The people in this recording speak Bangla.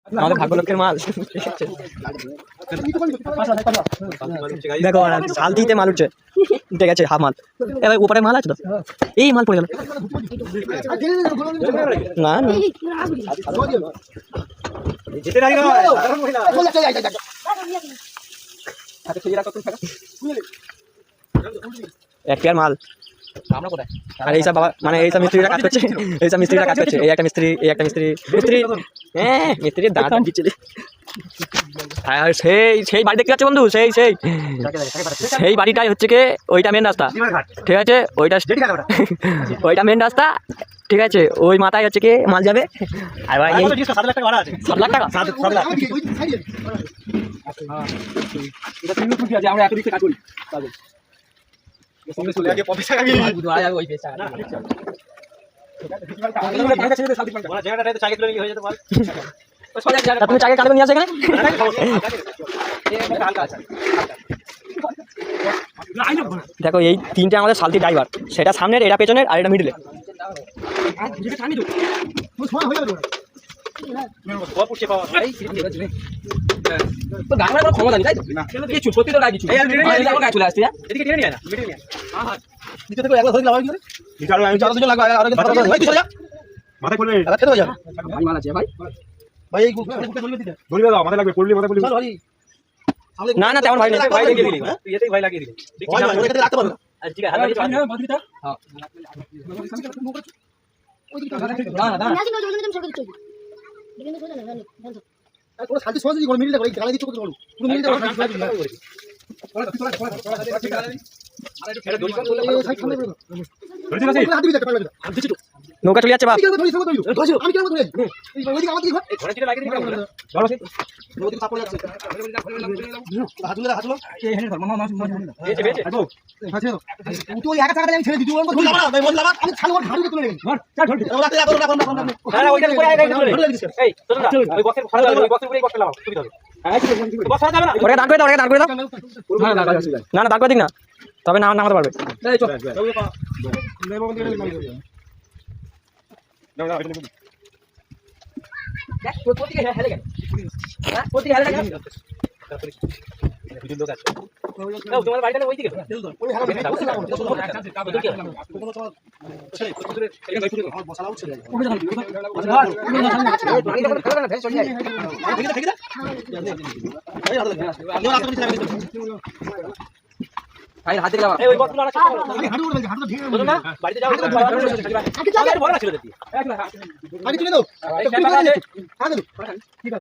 আমাদের ভাগ্য লোকের মাল। দেখো শালতিতে মাল উঠছে, উঠে গেছে হাফ মাল। এবার উপরে মাল আছে তো, এই মাল পড়ে গেল না না। এক পেয়ার মাল। আর এইসব বাবা মানে এইসব মিস্ত্রিরা কাজ করছে, এইসব মিস্ত্রিরা কাজ করছে। এই একটা মিস্ত্রি, এই একটা মিস্ত্রি, মিস্ত্রি হ্যাঁ মিস্ত্রির দাঁত দিচ্ছে। আর সেই সেই বাড়ি দেখতে পাচ্ছ বন্ধু, সেই সেই সেই বাড়িটাই হচ্ছে কি ওইটা মেন রাস্তা, ঠিক আছে? ওইটা ওইটা মেন রাস্তা, ঠিক আছে? ওই মাথায় হচ্ছে কি মাল যাবে। আর ভাই 7 লাখ টাকা ভাড়া আছে। 7 লাখ টাকা? 7 লাখ। আমরা এত দিকে কাজ করি। তুমি চাকে কাটবে নিয়ে আসে এখানে। দেখো এই তিনটে আমাদের শালতি ড্রাইভার, সেটা সামনের, এটা পেছনের, আর এটা মিডলে। ক্ষমতা নেই তাই কিছু সত্যি তো গায়ে কিছু চলে আসছে। না না তেমন ভাই নৌকা চলে যাচ্ছে বাপ। না না দাঁড় করে দিক না, তবে না নামাতে পারবে। তোমার বাড়িটা ওই দিকে হাতে বাড়িতে যাও।